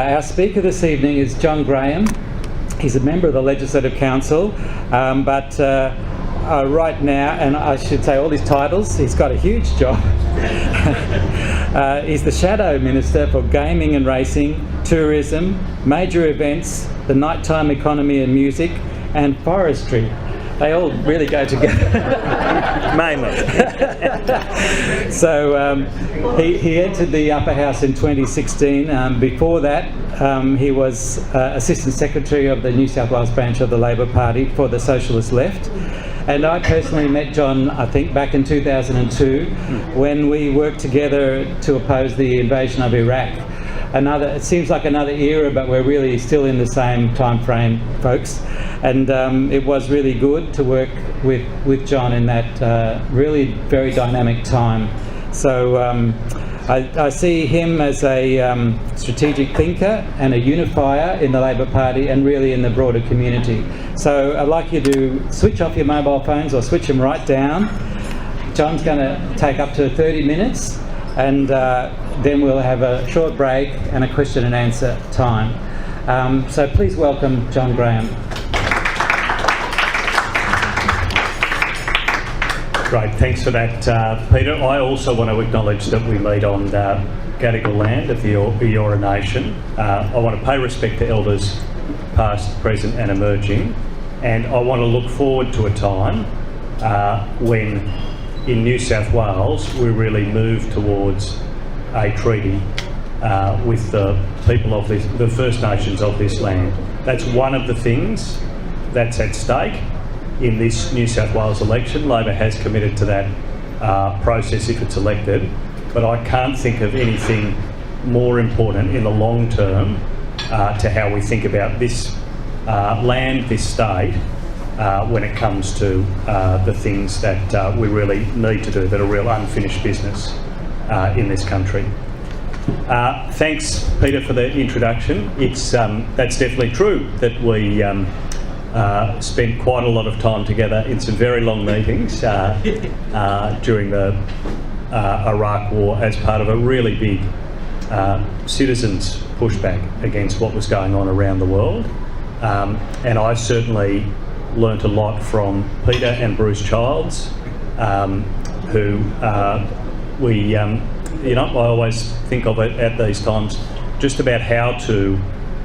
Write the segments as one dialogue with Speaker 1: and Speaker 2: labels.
Speaker 1: Our speaker this evening is John Graham. He's a member of the Legislative Council, but right now, and I should say all his titles, he's got a huge job. He's the Shadow Minister for Gaming and Racing, Tourism, Major Events, the Nighttime Economy and Music, and Forestry. They all really go together.
Speaker 2: Mainly.
Speaker 1: So he entered the Upper House in 2016. Before that, he was Assistant Secretary of the New South Wales branch of the Labor Party for the Socialist Left. And I personally met John, I think, back in 2002 when we worked together to oppose the invasion of Iraq. It seems like another era, but we're really still in the same time frame, folks. And it was really good to work with John in that really very dynamic time. So I see him as a strategic thinker and a unifier in the Labor Party and really in the broader community. So I'd like you to switch off your mobile phones or switch them right down. John's going to take up to 30 minutes and then we'll have a short break and a question and answer time. So please welcome John Graham.
Speaker 2: Great, thanks for that, Peter. I also want to acknowledge that we meet on Gadigal land of the Eora Nation. I want to pay respect to Elders past, present and emerging, and I want to look forward to a time when in New South Wales we really move towards a treaty with the people of the First Nations of this land. That's one of the things that's at stake in this New South Wales election. Labor has committed to that process if it's elected, but I can't think of anything more important in the long term to how we think about this land, this state, when it comes to the things that we really need to do that are real unfinished business in this country. Thanks, Peter, for the introduction. That's definitely true that we spent quite a lot of time together in some very long meetings during the Iraq War as part of a really big citizens' pushback against what was going on around the world. And I certainly learnt a lot from Peter and Bruce Childs, who I always think of it at these times just about how to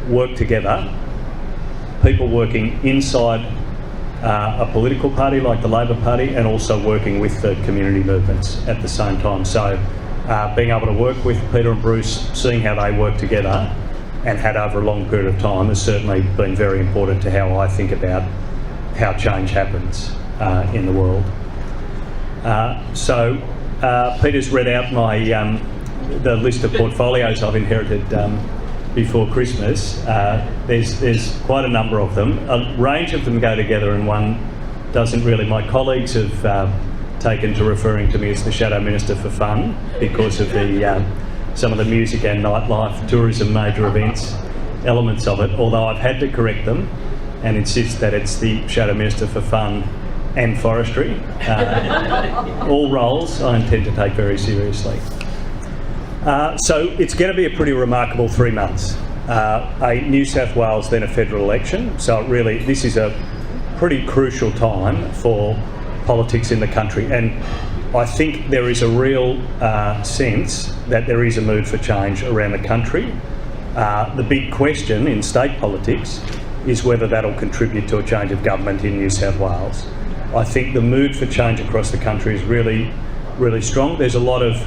Speaker 2: work together, people working inside a political party like the Labor Party and also working with the community movements at the same time. So being able to work with Peter and Bruce, seeing how they work together and had over a long period of time has certainly been very important to how I think about how change happens in the world. So Peter's read out the list of portfolios I've inherited before Christmas. There's quite a number of them. A range of them go together and one doesn't really. My colleagues have taken to referring to me as the Shadow Minister for Fun because of some of the music and nightlife, tourism, major events elements of it, although I've had to correct them and insist that it's the Shadow Minister for Fun and Forestry. All roles I intend to take very seriously. So it's going to be a pretty remarkable 3 months. A New South Wales, then a federal election. So really, this is a pretty crucial time for politics in the country. And I think there is a real sense that there is a mood for change around the country. The big question in state politics is whether that'll contribute to a change of government in New South Wales. I think the mood for change across the country is really, really strong. There's a lot of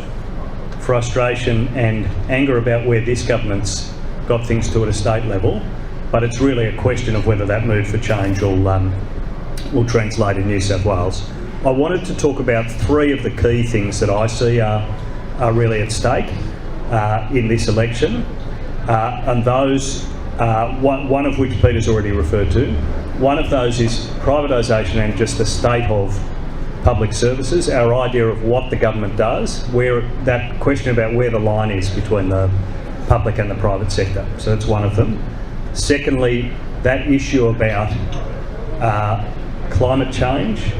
Speaker 2: frustration and anger about where this government's got things to at a state level, but it's really a question of whether that mood for change will translate in New South Wales. I wanted to talk about 3 of the key things that I see are really at stake in this election, and those, one of which Peter's already referred to. One of those is privatisation and just the state of public services, our idea of what the government does, where that question about where the line is between the public and the private sector. So that's one of them. Secondly, that issue about climate change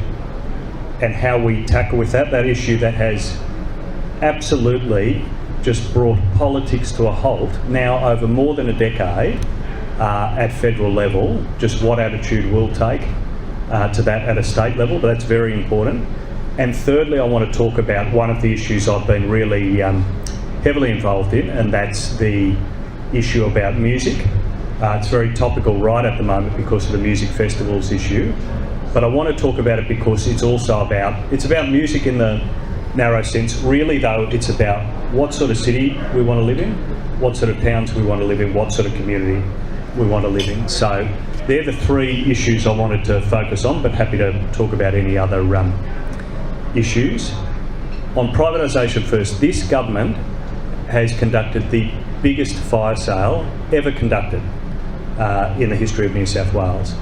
Speaker 2: and how we tackle with that issue that has absolutely just brought politics to a halt. Now, over more than a decade, at federal level, just what attitude we'll take to that at a state level, but that's very important. And thirdly, I want to talk about one of the issues I've been really heavily involved in, and that's the issue about music. It's very topical right at the moment because of the music festivals issue, but I want to talk about it because it's also about music in the narrow sense. Really though, it's about what sort of city we want to live in, what sort of towns we want to live in, what sort of community we want to live in. So they're the three issues I wanted to focus on, but happy to talk about any other issues. On privatisation first, this government has conducted the biggest fire sale ever conducted in the history of New South Wales.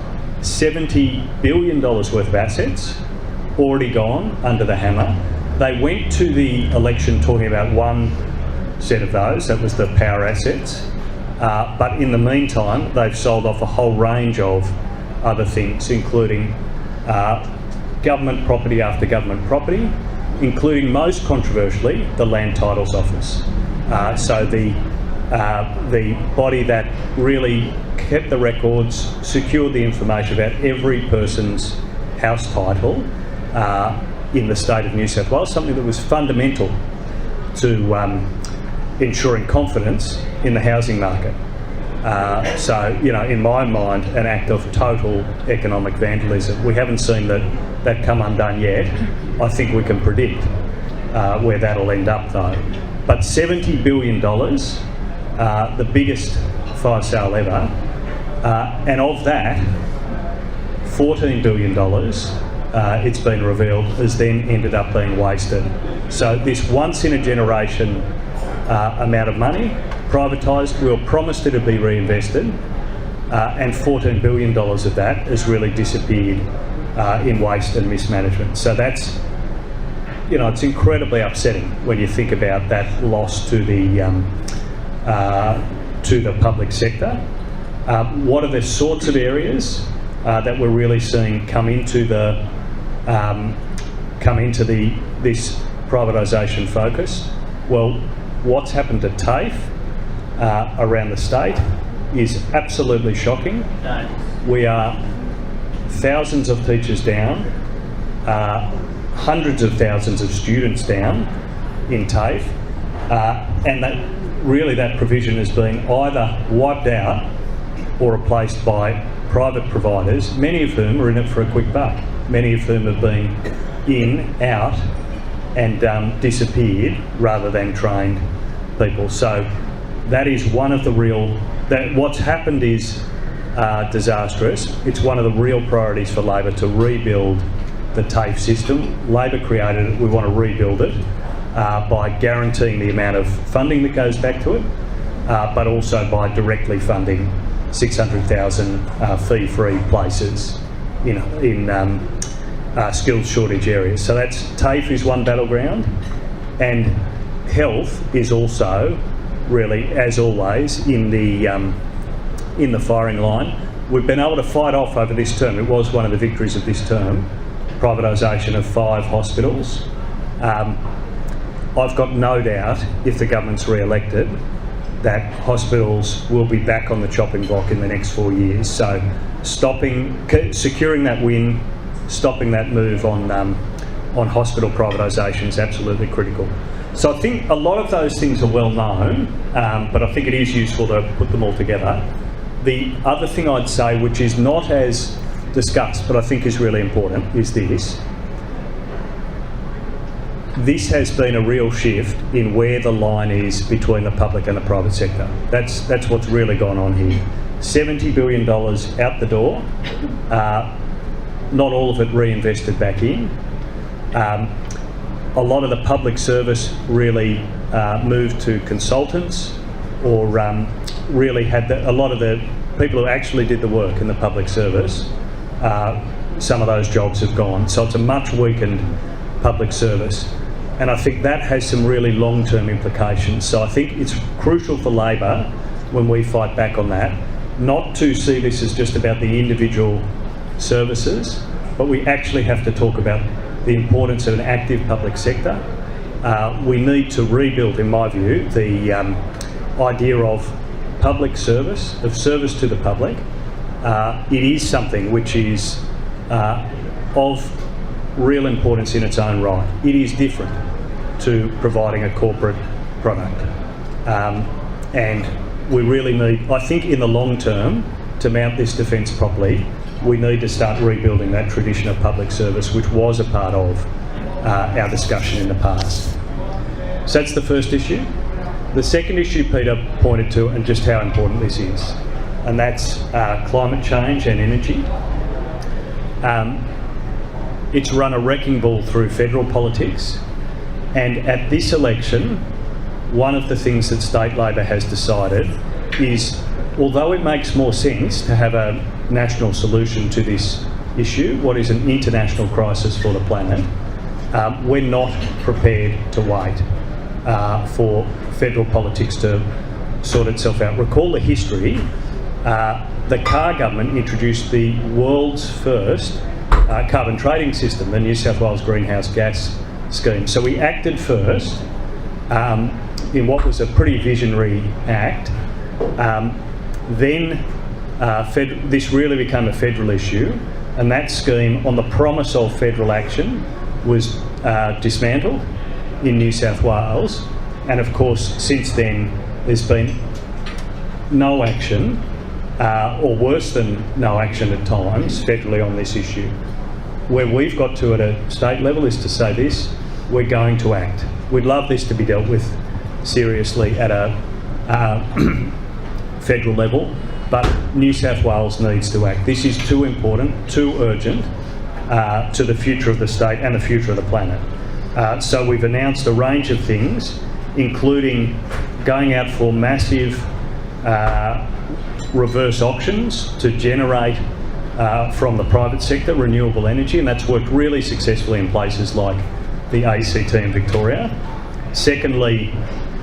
Speaker 2: $70 billion worth of assets already gone under the hammer. They went to the election talking about one set of those, that was the power assets, but in the meantime they've sold off a whole range of other things, including government property after government property, including most controversially the Land Titles Office. So the body that really kept the records, secured the information about every person's house title in the state of New South Wales, something that was fundamental to ensuring confidence in the housing market. So, you know, in my mind, an act of total economic vandalism. We haven't seen that come undone yet. I think we can predict where that'll end up though. But $70 billion, the biggest fire sale ever, and of that, $14 billion, it's been revealed, has then ended up being wasted. So this once in a generation amount of money, privatised, we were promised it would be reinvested, and $14 billion of that has really disappeared in waste and mismanagement. So that's, you know, it's incredibly upsetting when you think about that loss to the public sector. What are the sorts of areas that we're really seeing come into this privatisation focus? Well, what's happened to TAFE around the state is absolutely shocking. We are thousands of teachers down, hundreds of thousands of students down in TAFE, and that provision has been either wiped out or replaced by private providers, many of whom are in it for a quick buck. Many of whom have been in, out, and disappeared rather than trained people. So that is one of the what's happened is disastrous. It's one of the real priorities for Labor to rebuild the TAFE system. Labor created it, we want to rebuild it by guaranteeing the amount of funding that goes back to it, but also by directly funding 600,000 fee-free places in skills shortage areas. So that's TAFE is one battleground, and health is also really, as always, in the firing line. We've been able to fight off over this term. It was one of the victories of this term, privatisation of 5 hospitals. I've got no doubt, if the government's re-elected, that hospitals will be back on the chopping block in the next 4 years. So securing that win, stopping that move on hospital privatisation is absolutely critical. So I think a lot of those things are well known, but I think it is useful to put them all together. The other thing I'd say, which is not as discussed, but I think is really important, is this. This has been a real shift in where the line is between the public and the private sector. That's what's really gone on here. $70 billion out the door, not all of it reinvested back in. A lot of the public service really moved to consultants, or really had a lot of the people who actually did the work in the public service, some of those jobs have gone. So it's a much weakened public service. And I think that has some really long-term implications. So I think it's crucial for Labor, when we fight back on that, not to see this as just about the individual services, but we actually have to talk about the importance of an active public sector we need to rebuild, in my view, the idea of public service, of service to the public. It is something which is of real importance in its own right. It is different to providing a corporate product. And we really need, I think in the long term, to mount this defence properly, we need to start rebuilding that tradition of public service, which was a part of our discussion in the past. So that's the first issue. The second issue Peter pointed to, and just how important this is, and that's climate change and energy. It's run a wrecking ball through federal politics, and at this election, one of the things that State Labor has decided is, although it makes more sense to have a national solution to this issue, what is an international crisis for the planet, we're not prepared to wait for federal politics to sort itself out. Recall the history. The Carr government introduced the world's first carbon trading system, the New South Wales Greenhouse Gas Scheme. So we acted first in what was a pretty visionary act. Then this really became a federal issue, and that scheme, on the promise of federal action, was dismantled in New South Wales. And of course, since then, there's been no action, or worse than no action at times, federally on this issue. Where we've got to at a state level is to say this: we're going to act. We'd love this to be dealt with seriously at a federal level, but New South Wales needs to act. This is too important, too urgent to the future of the state and the future of the planet. So we've announced a range of things, including going out for massive reverse auctions to generate from the private sector renewable energy, and that's worked really successfully in places like the ACT in Victoria. Secondly,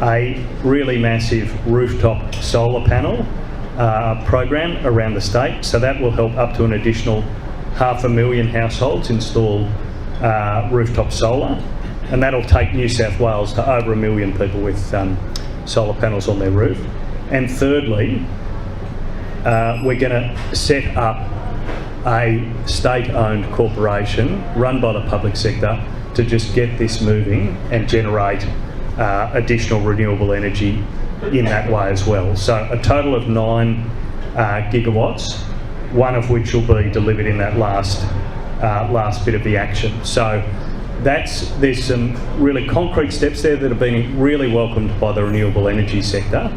Speaker 2: a really massive rooftop solar panel program around the state, so that will help up to an additional 500,000 households install rooftop solar, and that'll take New South Wales to over 1 million people with solar panels on their roof. And thirdly, we're going to set up a state-owned corporation run by the public sector to just get this moving and generate additional renewable energy in that way as well. So a total of 9 gigawatts, one of which will be delivered in that last bit of the action. So there's some really concrete steps there that have been really welcomed by the renewable energy sector.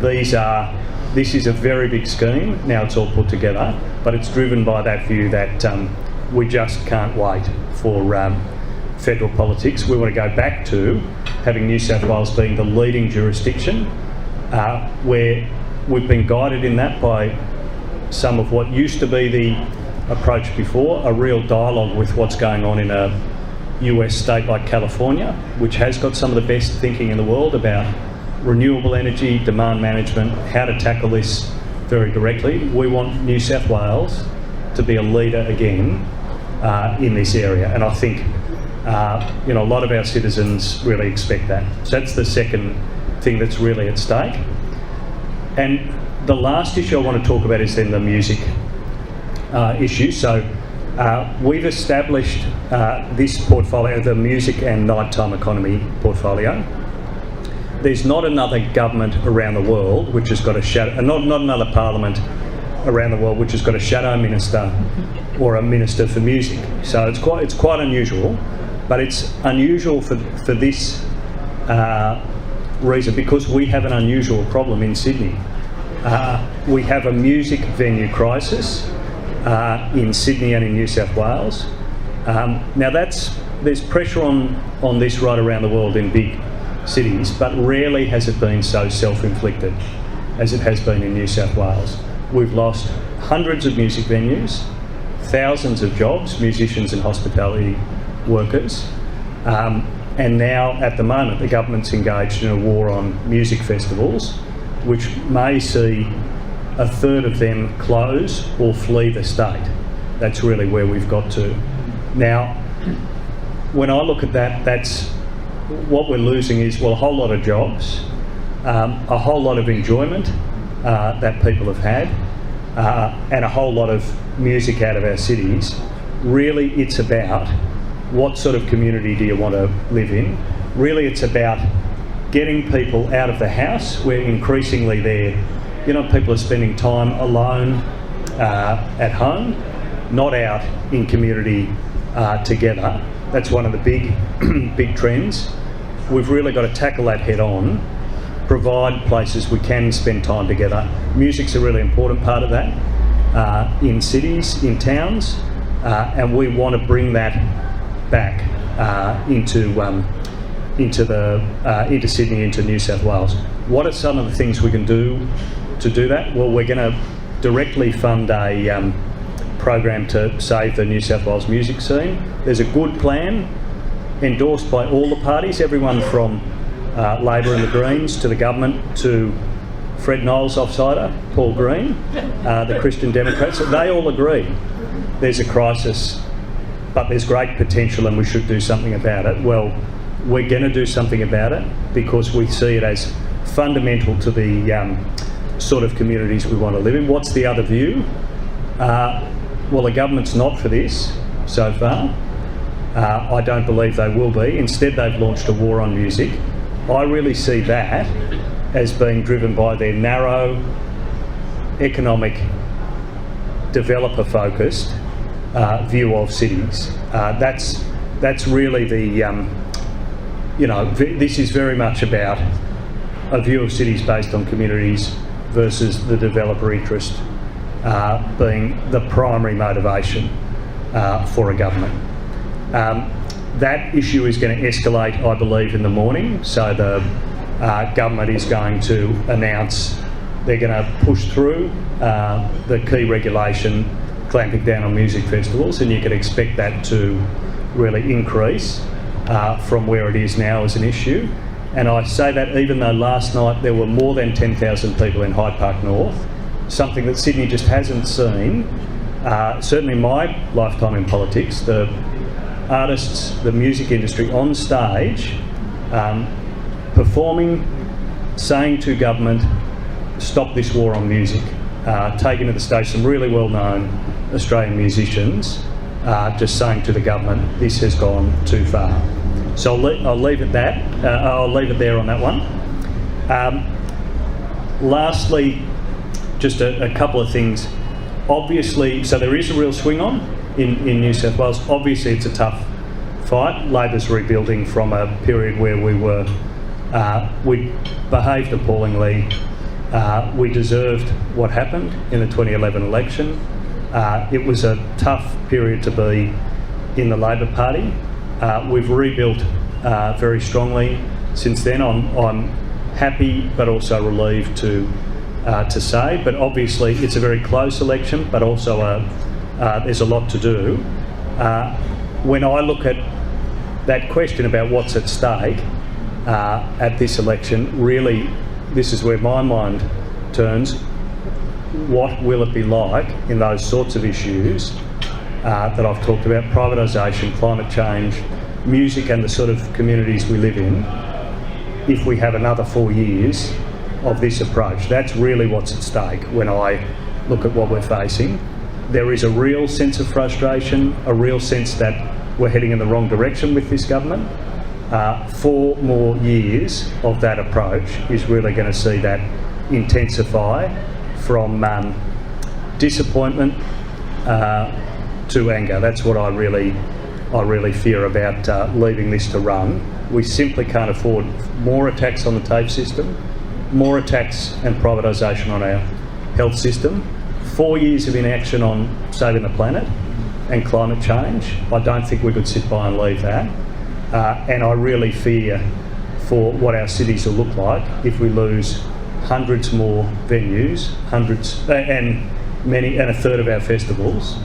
Speaker 2: This is a very big scheme, now it's all put together, but it's driven by that view that we just can't wait for federal politics. We want to go back to having New South Wales being the leading jurisdiction, where we've been guided in that by some of what used to be the approach before, a real dialogue with what's going on in a US state like California, which has got some of the best thinking in the world about renewable energy, demand management, how to tackle this very directly. We want New South Wales to be a leader again in this area, and I think a lot of our citizens really expect that. So that's the second thing that's really at stake. And the last issue I want to talk about is then the music issue. So we've established this portfolio, the music and nighttime economy portfolio. There's not another government around the world which has got a shadow, not another parliament around the world which has got a shadow minister or a minister for music. So it's quite unusual, but it's unusual for this reason because we have an unusual problem in Sydney. We have a music venue crisis in Sydney and in New South Wales. Now there's pressure on this right around the world in big cities, but rarely has it been so self-inflicted as it has been in New South Wales. We've lost hundreds of music venues, thousands of jobs, musicians and hospitality workers, and now at the moment the government's engaged in a war on music festivals, which may see a third of them close or flee the state. That's really where we've got to. Now, when I look at that, that's what we're losing is, well, a whole lot of jobs, a whole lot of enjoyment that people have had, and a whole lot of music out of our cities. Really, it's about what sort of community do you want to live in. Really, it's about getting people out of the house. We're increasingly there. People are spending time alone at home, not out in community together. That's one of the big trends. We've really got to tackle that head on, provide places we can spend time together. Music's a really important part of that in cities, in towns, and we want to bring that back into Sydney, into New South Wales. What are some of the things we can do to do that? Well, we're going to directly fund a program to save the New South Wales music scene. There's a good plan endorsed by all the parties, everyone from Labor and the Greens to the government to Fred Knowles offsider, Paul Green, the Christian Democrats. They all agree there's a crisis, but there's great potential and we should do something about it. Well, we're going to do something about it because we see it as fundamental to the sort of communities we want to live in. What's the other view? Well, the government's not for this so far. I don't believe they will be. Instead, they've launched a war on music. I really see that as being driven by their narrow, economic, developer-focused view of cities. That's really the, this is very much about a view of cities based on communities versus the developer interest being the primary motivation for a government. That issue is going to escalate, I believe, in the morning. So the government is going to announce they're going to push through the key regulation clamping down on music festivals, and you can expect that to really increase from where it is now as an issue. And I say that even though last night there were more than 10,000 people in Hyde Park North, something that Sydney just hasn't seen, certainly in my lifetime in politics. The artists, the music industry on stage, performing, saying to government, stop this war on music, taking to the stage some really well-known Australian musicians, just saying to the government, this has gone too far. So I'll leave it that. I'll leave it there on that one. Lastly, just a couple of things. Obviously, so there is a real swing on in New South Wales. Obviously, it's a tough fight. Labor's rebuilding from a period where we behaved appallingly. We deserved what happened in the 2011 election. It was a tough period to be in the Labor Party. We've rebuilt very strongly since then. I'm happy but also relieved to say, but obviously it's a very close election, but also there's a lot to do. When I look at that question about what's at stake at this election, really this is where my mind turns. What will it be like in those sorts of issues that I've talked about, privatisation, climate change, music and the sort of communities we live in, if we have another 4 years of this approach? That's really what's at stake when I look at what we're facing. There is a real sense of frustration, a real sense that we're heading in the wrong direction with this government. 4 more years of that approach is really going to see that intensify from disappointment to anger. That's what I really fear about leaving this to run. We simply can't afford more attacks on the TAFE system, more attacks and privatisation on our health system, 4 years of inaction on saving the planet and climate change. I don't think we could sit by and leave that. And I really fear for what our cities will look like if we lose hundreds more venues, and a third of our festivals,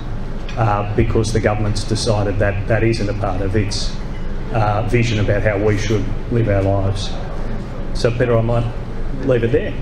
Speaker 2: because the government's decided that that isn't a part of its vision about how we should live our lives. So Peter, I might leave it there.